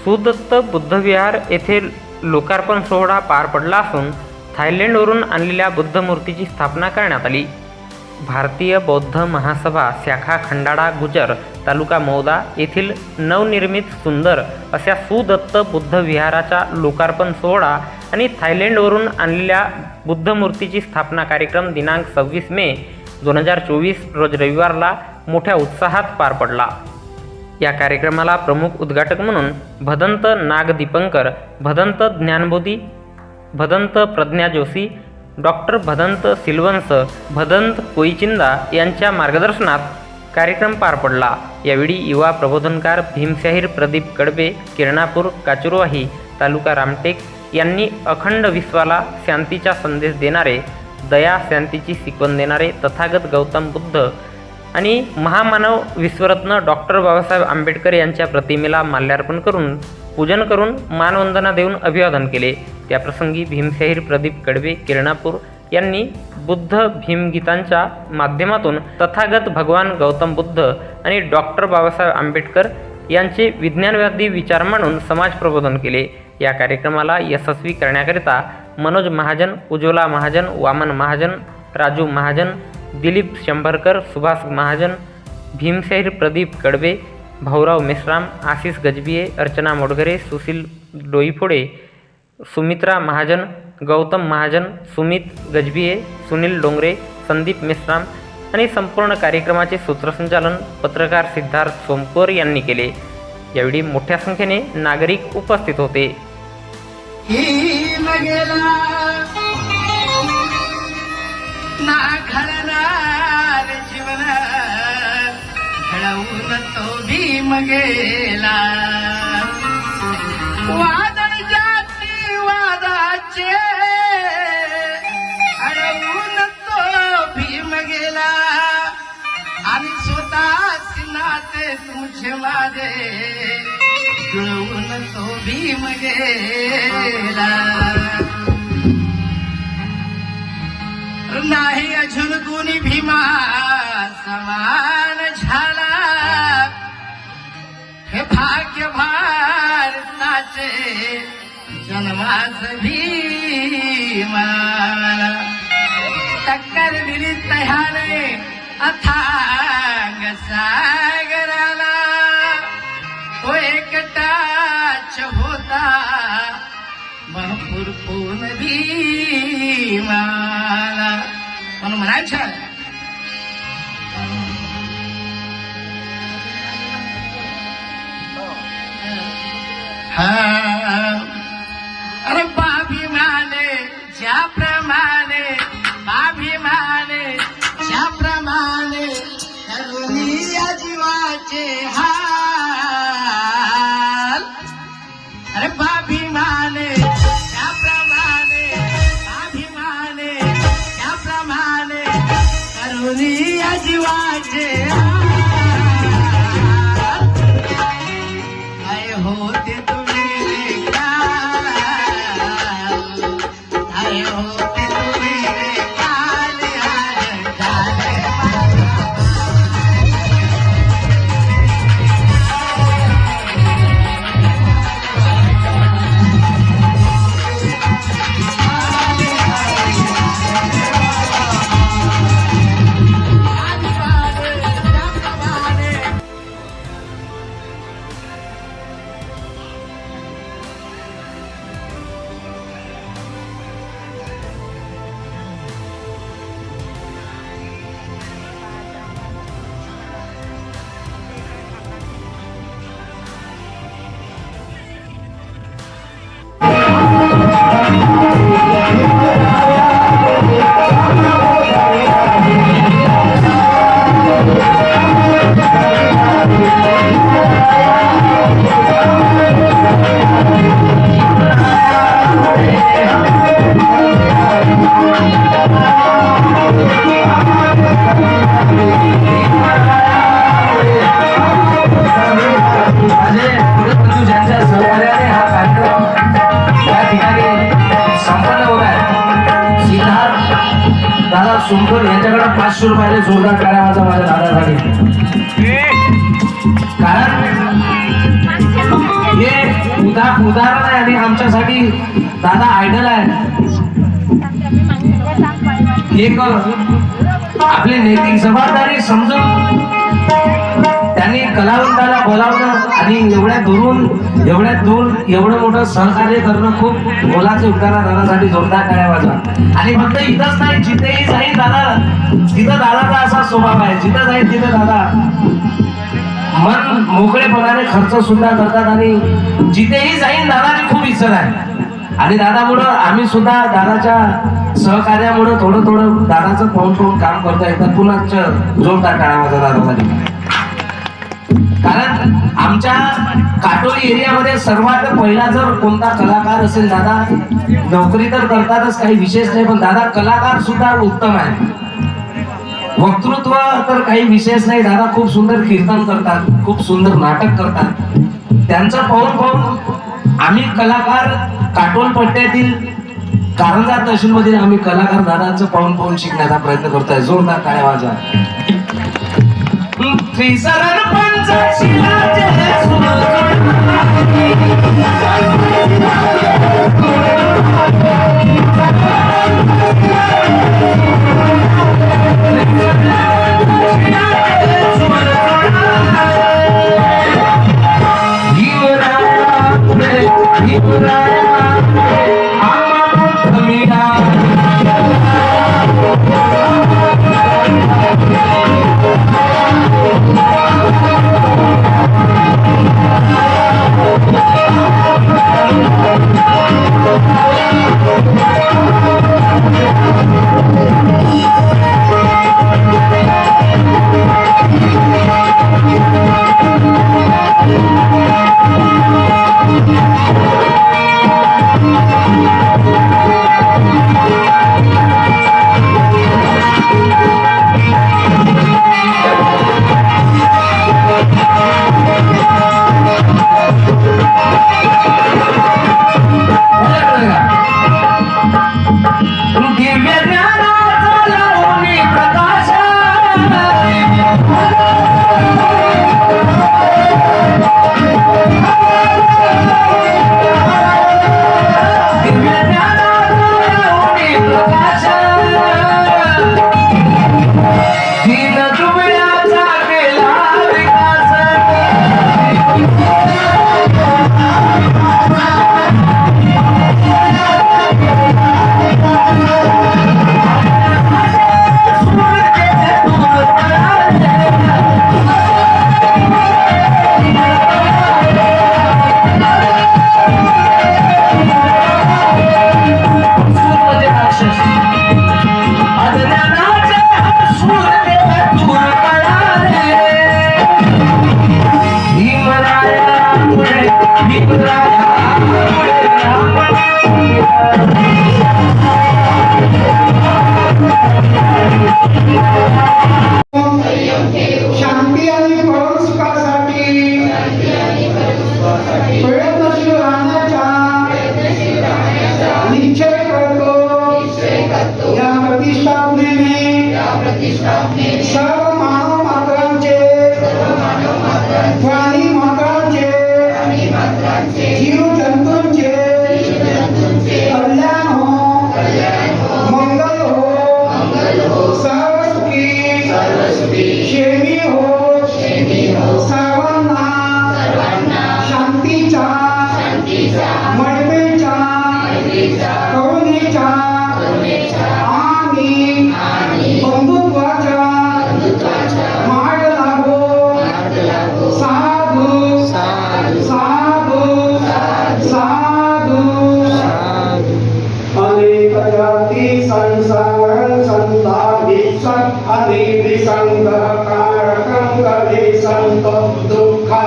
सुदत्त बुद्धविहार येथे लोकार्पण सोहळा पार पडला असून थायलंडवरून आणलेल्या बुद्धमूर्तीची स्थापना करण्यात आली। भारतीय बौद्ध महासभा शाखा खंडाळा गुजर तालुका मौदा येथील नवनिर्मित सुंदर अशा सुदत्त बुद्ध विहाराचा लोकार्पण सोहळा आणि थायलंडवरून आणलेल्या बुद्धमूर्तीची स्थापना कार्यक्रम दिनांक 26 मे 2024 रोज रविवारला मोठ्या उत्साहात पार पडला। या कार्यक्रमाला प्रमुख उद्घाटक म्हणून भदंत नाग दीपंकर, भदंत ज्ञानबोधी, भदंत प्रज्ञा जोशी, डॉक्टर भदंत सिलवंस, भदंत कोईचिंदा यांच्या मार्गदर्शनात कार्यक्रम पार पडला। यावेळी युवा प्रबोधनकार भीमशाहीर प्रदीप कडबे, किरणापूर काचुरवाही तालुका रामटेक यांनी अखंड विश्वाला शांतीचा संदेश देणारे, दया शांतीची शिकवण देणारे तथागत गौतम बुद्ध आणि महामानव विश्वरत्न डॉक्टर बाबासाहेब आंबेडकर यांच्या प्रतिमेला माल्यार्पण करून पूजन करून मानवंदना देऊन अभिवादन केले। त्याप्रसंगी भीमशाहीर प्रदीप कडबे, किरणापूर यांनी बुद्ध भीमगीतांच्या माध्यमातून तथागत भगवान गौतम बुद्ध आणि डॉक्टर बाबासाहेब आंबेडकर यांचे विज्ञानवादी विचार मांडून समाज प्रबोधन केले। या कार्यक्रमाला यशस्वी करण्याकरिता मनोज महाजन, उज्ज्वला महाजन, वामन महाजन, राजू महाजन, दिलीप शंभरकर, सुभाष महाजन, भीमशाहीर प्रदीप कडबे, भाऊराव मेश्राम, आशिष गजबिये, अर्चना मोडघरे, सुशील डोईफोडे, सुमित्रा महाजन, गौतम महाजन, सुमित गजबिये, सुनील डोंगरे, संदीप मेश्राम आणि संपूर्ण कार्यक्रमाचे सूत्रसंचालन पत्रकार सिद्धार्थ सोमकर यांनी केले। यावेळी मोठ्या संख्येने नागरिक उपस्थित होते। ना घडणार जीवन घडवून तो भीम गेला, वादळ जाती वादाचे अडवून तो भीम गेला, आणि स्वतः सिनाते तुझे माझे जुळवून तो भीम गेला। नाही अजून कोणी भीमा समान झाला, हे भाग्य भारताचे जन्मास भीमाला, टक्कर दिली तयाने अथांग सागराला, तो एकटाच होता भरपूर कोण भीमाला म्हणून म्हणायचं। अरे बाभिमाने ज्याप्रमाणे, बाभिमाने ज्याप्रमाणे करुणी या जीवाचे हाल, अरे बाभिमाने ज्याप्रमाणे, बाभिमाने ज्याप्रमाणे करुणी या जीवाचे हाल, काय होते तुम्ही काल, काय होते तुम्ही काल, सोमकर यांच्याकडे 500 रुपयाने जोरदार टाळ्या वाजवा माझ्या दादासाठी। कारण हे उदाहरण आहे आणि आमच्यासाठी दादा आयडल आहे. एक आपली नैतिक जबाबदारी समजून त्यांनी कलावंताला बोलावणं आणि एवढ्या दूर एवढं मोठं सहकार्य करणं खूप मोलाचं योगदान आहे. दादासाठी जोरदार टाळ्या वाजवा. आणि फक्त इथंच नाही, जिथेही जाईल दादा, तिथं दादाचा असा स्वभाव आहे, जिथं जाईल तिथं दादा मन मोकळेपणाने खर्च सुद्धा करतात आणि जिथेही जाईल दादाची खूप इज्जत आहे. आणि दादामुळं आम्ही सुद्धा दादाच्या सहकार्यामुळे थोडं दादाचं पाहून काम करता येतात. पुन्हा जोरदार टाळ्या वाजवा दादासाठी. कारण आमच्या काटोली एरियामध्ये सर्वात पहिला जर कोणता कलाकार असेल दादा, नोकरी तर करतातच काही विशेष नाही, पण दादा कलाकार सुद्धा उत्तम आहे. वक्तृत्व तर काही विशेष नाही, दादा खूप सुंदर कीर्तन करतात, खूप सुंदर नाटक करतात. त्यांचं पाहून आम्ही कलाकार काटोल पट्ट्यातील कारंजा तहसीलमधील आम्ही कलाकार दादांचं पाहून शिकण्याचा प्रयत्न करतोय. जोरदार टाळ्या वाजवा. त्रिसरण पंचशिलाचे शांती आणि परमसुखासाठी प्रयत्नशील राहण्याचा निश्चय करतो. या प्रतिष्ठापनेने सर्व मानव मात्रांचे, प्राणी मात्रांचे, जीव जंतूंचे कल्याण हो, मंगल हो, सर्व सुखी क्षेमी हो, सर्वांना शांतीचा, मैत्रीचा, करुणेचा आणि बंधुत्वाचा मार्ग लागो. साधू साधू साधू. अनेक जाती संसार संतानी सत अनिधि संघ कारकं कले संत दुःखा